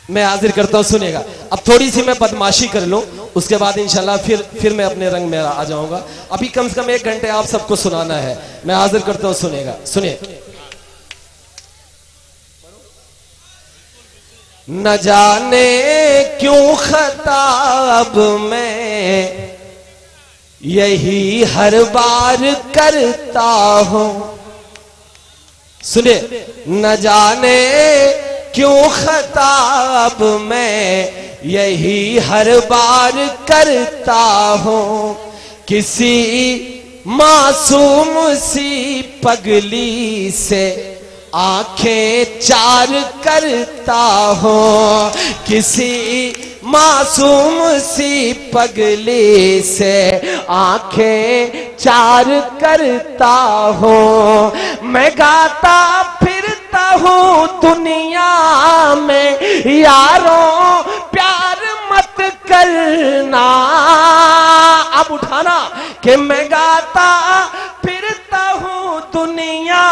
मैं हाजिर करता हूँ, सुनिएगा। अब थोड़ी सी मैं बदमाशी कर लूँ, उसके बाद इंशाल्लाह फिर मैं अपने रंग में आ जाऊंगा। अभी कम से कम 1 घंटे आप सबको सुनाना है। मैं हाजिर करता हूँ, सुनिएगा। सुनिए। न जाने क्यों खताब में यही हर बार करता हूं। सुनिए। न जाने क्यों खताब में यही हर बार करता हूं। किसी मासूम सी पगली से आंखें चार करता हूं। किसी मासूम सी पगली से आंखें चार करता हूं। मैं गाता फिरता हूँ दुनिया में, यारों प्यार मत करना। अब उठाना कि मैं गाता फिरता हूँ दुनिया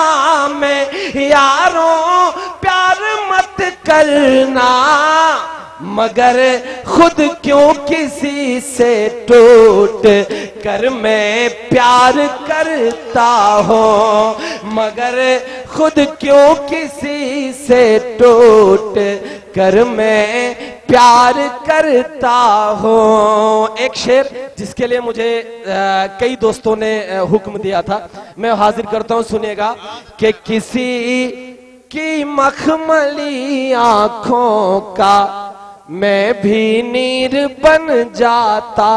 में, यारों प्यार मत करना। मगर खुद क्यों किसी से टूट कर मैं प्यार करता हूँ। मगर खुद क्यों किसी से टूट कर मैं प्यार करता हूँ। एक शेर जिसके लिए मुझे कई दोस्तों ने हुक्म दिया था, मैं हाजिर करता हूँ, सुनिएगा। कि किसी की मखमली आंखों का मैं भी नीर बन जाता,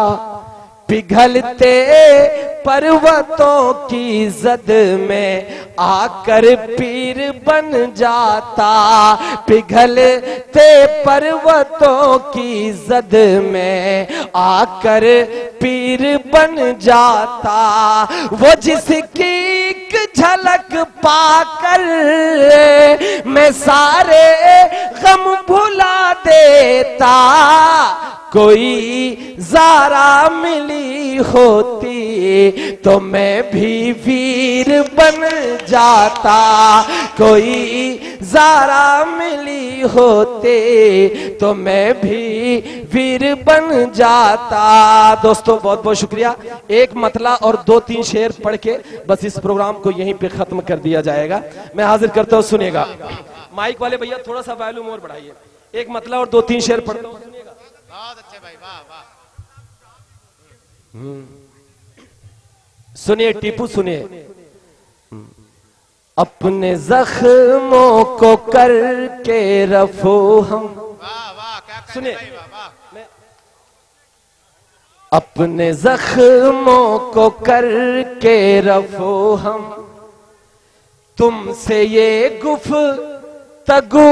पिघलते पर्वतों की जद में आकर पीर बन जाता। पिघलते पर्वतों की जद में आकर पीर बन जाता। वो जिसकी झलक पाकर मैं सारे गम भुला देता। कोई ज़ारा मिली होती तो मैं भी वीर बन जाता। कोई ज़ारा मिली होती तो मैं भी वीर बन जाता। दोस्तों बहुत बहुत शुक्रिया। एक मतला और 2-3 शेर पढ़ के बस इस प्रोग्राम को यहीं पे खत्म कर दिया जाएगा। मैं हाजिर करता हूँ, सुनिएगा। माइक वाले भैया थोड़ा सा वॉल्यूम और बढ़ाइए। एक मतला और 2-3 शेर पढ़ता हूँ, सुनिएगा। बहुत अच्छे भाई, वाह वाह। सुनिए टीपू, सुनिए। अपने जख्मों को करके रफो हम, वाह वाह, क्या सुनिए। वाह। अपने जख्मों को करके रफो हम, तुमसे ये गुफ्तगू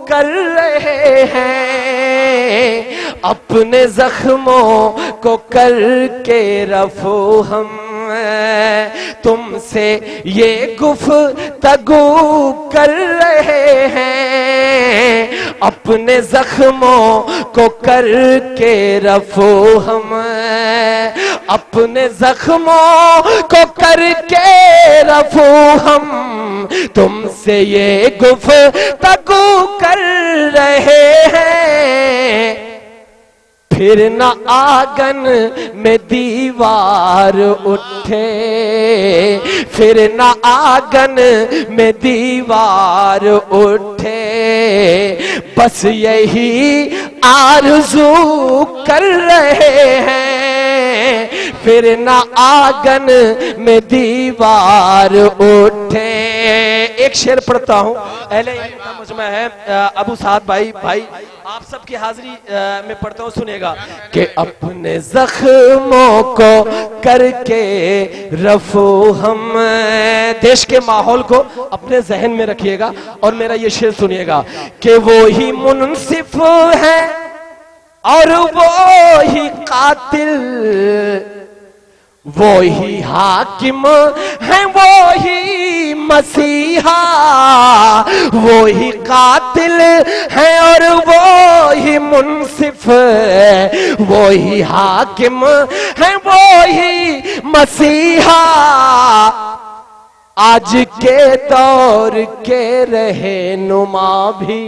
कर रहे हैं। अपने जख्मों को करके रफो हम, तुमसे ये गुफ्तगू कर रहे हैं। अपने जख्मों को करके रफो हम, अपने जख्मों को करके रफो हम, तुमसे ये गुफ्तगू कर रहे हैं। फिर न आंगन में दीवार उठे, फिर न आंगन में दीवार उठे, बस यही आरज़ू कर रहे हैं। फिर न आंगन में दीवार उठे। एक शेर पढ़ता हूँ, अहले इल्म का मुजमा है, अबू साद भाई आप सबकी हाजिरी में पढ़ता हूँ, सुनेगा। कि अपने जख्मों को करके रफो हम, देश के माहौल को अपने जहन में रखिएगा और मेरा ये शेर सुनिएगा। कि वो ही मुनसिफ है और वो ही कातिल, वो ही हाकिम है वो ही मसीहा, वो ही कातिल है और वो ही मुनसिफ, वो ही हाकिम है वो ही मसीहा। आज के दौर के रहनुमा भी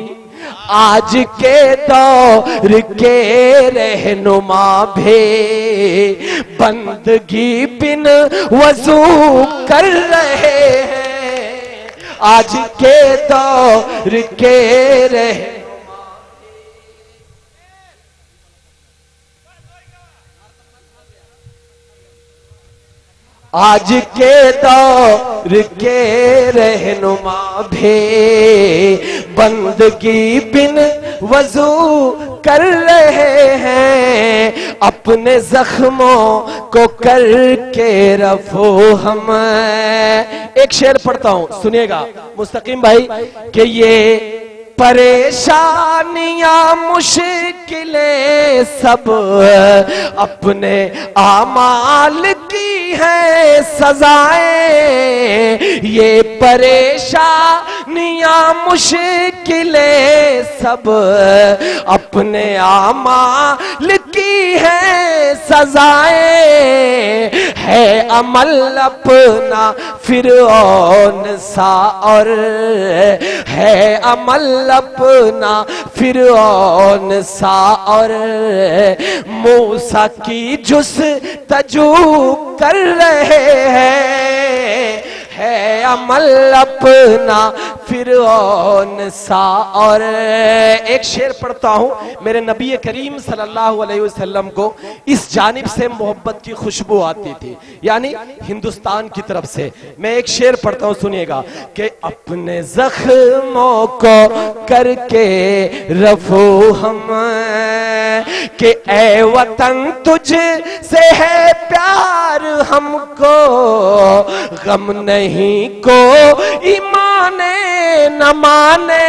आज के दौर के रहनुमा भी बंदगी बिन वजू कर रहे हैं। आज के दौर के आज के दौर के रहनुमा भी बंदगी बिन वजू कर रहे हैं। अपने जख्मों को करके रफो हम। एक शेर पढ़ता हूं, सुनिएगा मुस्तकीम भाई, कि ये परेशानियां मुश्किलें सब अपने आमाल की है सजाएं। ये परेशानियां मुश्किलें सब अपने आमाल की है सजाएं। है अमल अपना फिरौन सा और है अमल अपना फिरौन सा और मूसा की जुस्तजू कर रहे हैं। है अमल अपना फिरौन सा और एक शेर पढ़ता हूं। मेरे नबी करीम सल्लल्लाहु अलैहि वसल्लम को इस जानिब से मोहब्बत की खुशबू आती थी, यानी हिंदुस्तान की तरफ से। मैं एक शेर पढ़ता हूं, सुनिएगा, कि अपने जख्मों को करके रफू हम, कि ए वतन तुझ से है प्यार हमको, गम नहीं को ईमाने न माने।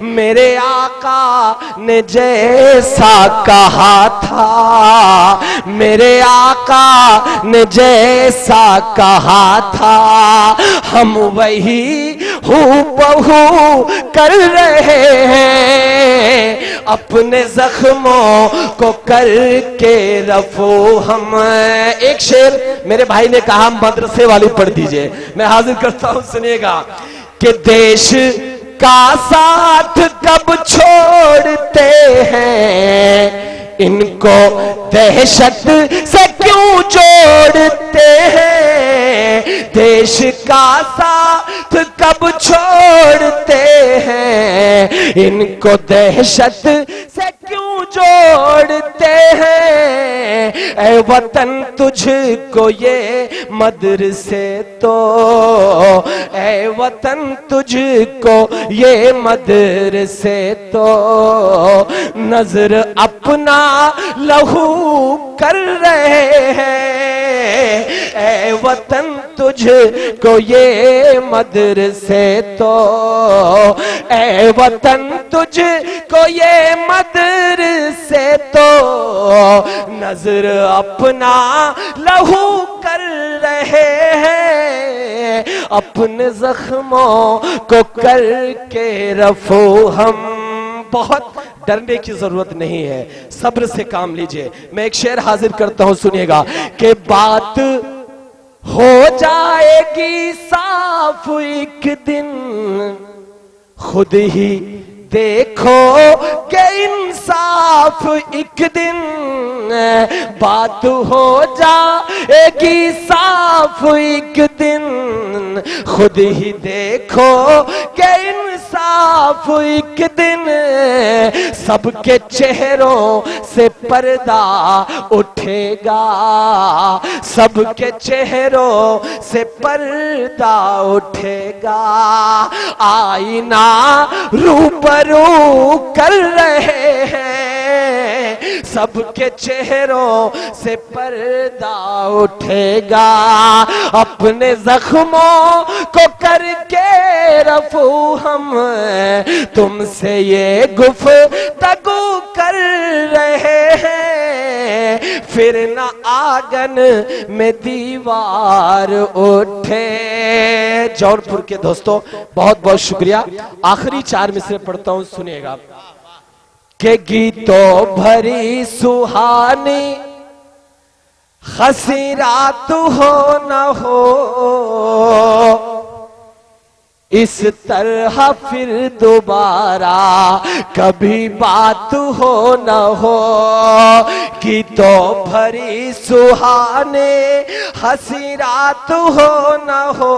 मेरे आका ने जैसा कहा था, मेरे आका ने जैसा कहा था, हम वही हूबहू कर रहे हैं। अपने जख्मों को करके रफो हम। एक शेर मेरे भाई ने कहा मदरसे वाली पढ़ दीजिए, मैं हाजिर करता हूं, सुनिएगा, कि देश का साथ कब छोड़ते हैं, इनको दहशत से क्यों जोड़ते हैं। देश का साथ कब छोड़ते हैं, इनको दहशत से क्यों जोड़ते हैं। ऐ वतन तुझको ये मदरसे तो, ऐ वतन तुझको ये मदरसे तो, नजर अपना लहू कर रहे हैं। ऐ वतन तुझको ये मदरसे तो, ऐ वतन तुझको ये मदरसे तो, नजर अपना लहू कर रहे हैं। अपने जख्मों को करके रफो हम। बहुत डरने की जरूरत नहीं है, सब्र से काम लीजिए। मैं एक शेर हाजिर करता हूं, सुनिएगा, कि बात हो जाएगी साफ एक दिन, खुद ही देखो के इंसाफ एक दिन। बात हो जाएगी साफ एक दिन, खुद ही देखो के इंसाफ एक दिन। सबके चेहरों से पर्दा उठेगा, सबके चेहरों से पर्दा उठेगा। आईना रूबरू कर रहे हैं, सबके चेहरों से पर्दा उठेगा। अपने जख्मों को करके रफू हम, तुमसे ये गुफ्तगू कर रहे हैं। फिर न आंगन में दीवार उठे। जौनपुर के दोस्तों बहुत बहुत शुक्रिया। आखिरी 4 मिसरे पढ़ता हूं, सुनिएगा, के गीतों भरी सुहानी हसी रात हो न हो, इस तरह फिर दोबारा कभी बात हो न हो कि तो भरी सुहाने हंसी रात हो न हो।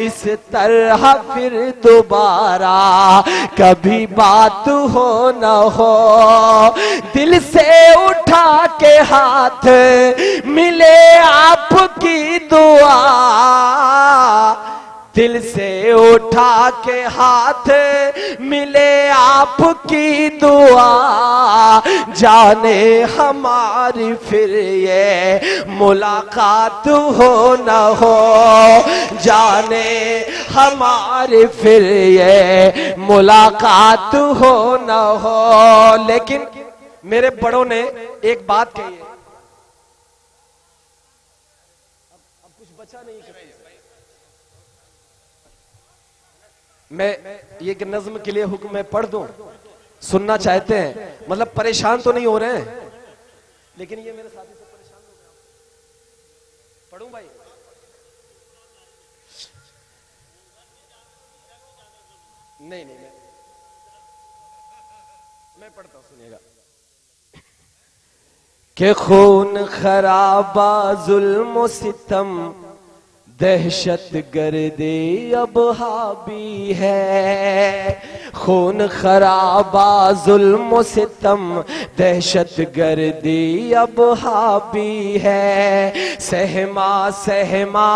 इस तरह फिर दोबारा कभी बात हो न हो। दिल से उठा के हाथ मिले आपकी दुआ, दिल से उठा के हाथ मिले आपकी दुआ, जाने हमारी फिर ये मुलाकात हो न हो, जाने हमारी फिर ये मुलाकात हो न हो। लेकिन मेरे बड़ों ने एक बात कही है, अब कुछ बचा नहीं है। मैं ये नज्म के लिए हुक्म में पढ़ दूं, सुनना चाहते हैं? मतलब परेशान तो नहीं हो रहे हैं, लेकिन ये मेरे साथी से परेशान हो गए। पढ़ूं भाई? नहीं नहीं, मैं पढ़ता हूं, सुनिएगा। कि खून खराबा जुल्म सितम दहशत गर्दे अब हावी है। खून खराबा जुल्म सितम दहशत गर्दी अब हावी है। सहमा सहमा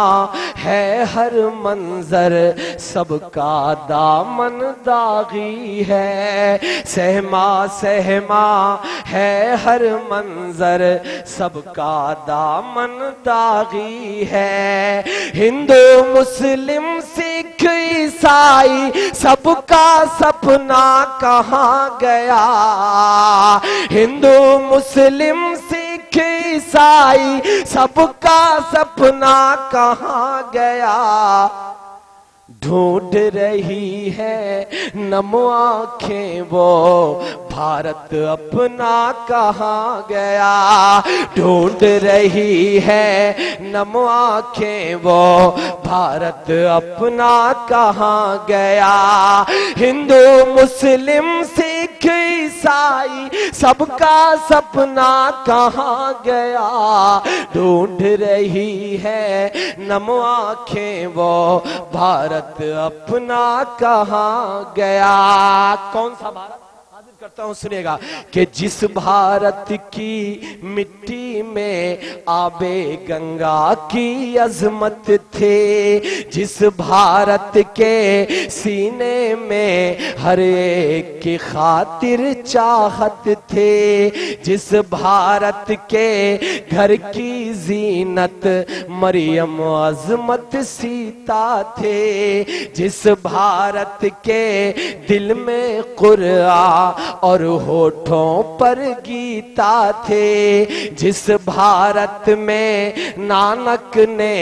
है हर मंजर सबका दामन दागी है। सहमा सहमा है हर मंजर सबका दामन दागी है। हिंदू मुस्लिम सिख ईसाई सबका सपना कहाँ गया। हिंदू मुस्लिम सिख ईसाई सबका सपना कहाँ गया। ढूंढ रही है नम आंखें वो भारत अपना कहाँ गया। ढूंढ रही है नम आंखें वो भारत अपना कहाँ गया। हिंदू मुस्लिम सिख ईसाई सबका सपना कहाँ गया। ढूंढ रही है नम आंखें वो भारत अपना कहाँ गया। कौन सा भारत? हाजिर करता हूं, सुनिएगा। कि जिस भारत की मिट्टी में आबे गंगा की अजमत थे, जिस भारत के सीने में हर एक की खातिर चाहत थे, जिस भारत के घर की जीनत मरियम अजमत सीता थे, जिस भारत के दिल में कुरान और होठों पर गीता थे, जिस भारत में नानक ने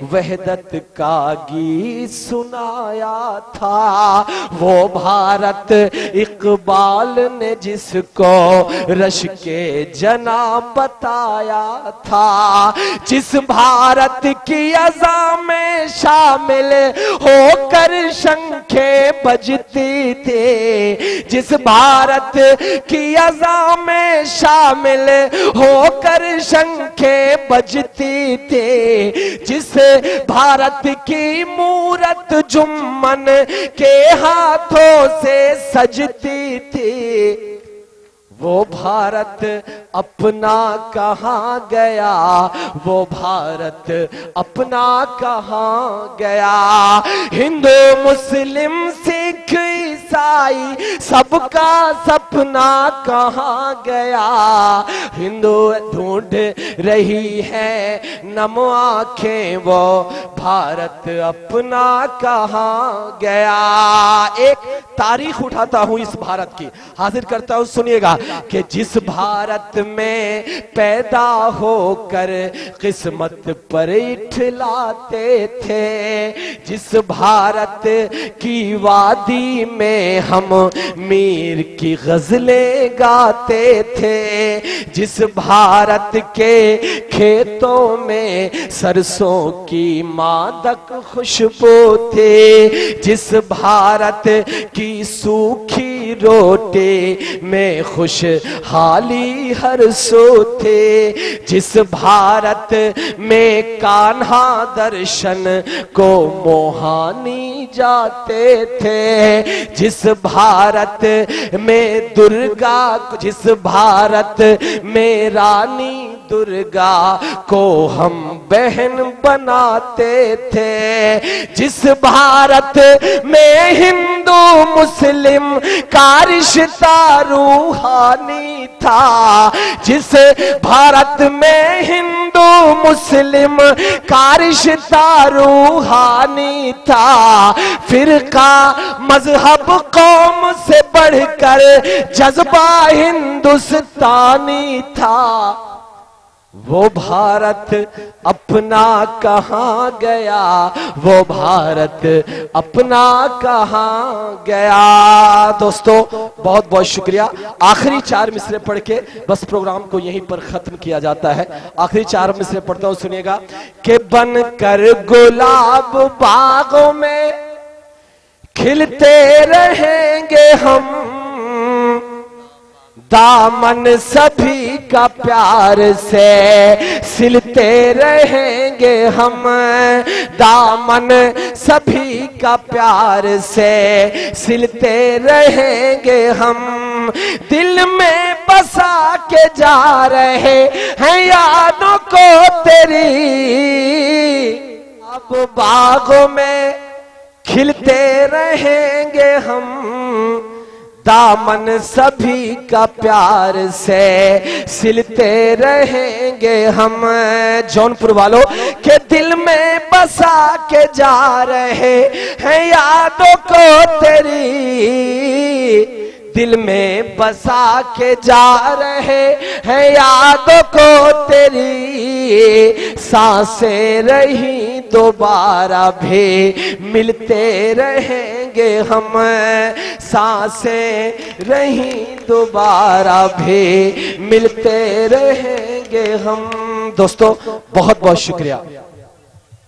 वहदत का गीत सुनाया था, वो भारत इकबाल ने जिसको रश के जना बताया था, जिस भारत की अज़ा में शामिल होकर शंखे बजती थे, जिस भारत की अज़ा में शामिल होकर शंखे बजती थे, जिस भारत की मूरत जुम्मन के हाथों से सजती थी, वो भारत अपना कहाँ गया। वो भारत अपना कहाँ गया। हिंदू मुस्लिम सिख ईसाई सबका सपना कहाँ गया। हिंदू ढूंढ रही है नम आंखें वो भारत अपना कहाँ गया। एक तारीख उठाता हूं इस भारत की, हाजिर करता हूं, सुनिएगा। कि जिस भारत में पैदा होकर किस्मत पर इठलाते थे, जिस भारत की वादी में हम मीर की गजलें गाते थे, जिस भारत के खेतों में सरसों की मादक खुशबू थे, जिस भारत की सूखी रोटी में खुशहाली हर सो थे, जिस भारत में कान्हा दर्शन को मोहानी जाते थे, जिस भारत में दुर्गा, जिस भारत में रानी दुर्गा को हम बहन बनाते थे, जिस भारत में हिंदू मुस्लिम का रिश्ता रूहानी था, जिस भारत में हिंदू मुस्लिम का रिश्ता रूहानी था, फिरका मजहब कौम से बढ़कर जज्बा हिंदुस्तानी था, वो भारत अपना कहाँ गया, वो भारत अपना कहाँ गया। दोस्तों बहुत बहुत शुक्रिया। आखिरी 4 मिसरे पढ़ के बस प्रोग्राम को यहीं पर खत्म किया जाता है। आखिरी 4 मिसरे पढ़ता हूं, सुनिएगा। कि बनकर गुलाब बागों में खिलते रहेंगे हम, दामन सभी का प्यार से सिलते रहेंगे हम, दामन सभी का प्यार से सिलते रहेंगे हम, दिल में बसा के जा रहे हैं यादों को तेरी, अब बागों में खिलते रहेंगे हम, दामन सभी का प्यार से सिलते रहेंगे हम। जौनपुर वालों के दिल में बसा के जा रहे हैं यादों को तेरी, दिल में बसा के जा रहे हैं यादों को तेरी, सांसें रही दोबारा भी मिलते रहेंगे हम, सांसें रही दोबारा भी मिलते रहेंगे हम। दोस्तों बहुत बहुत शुक्रिया।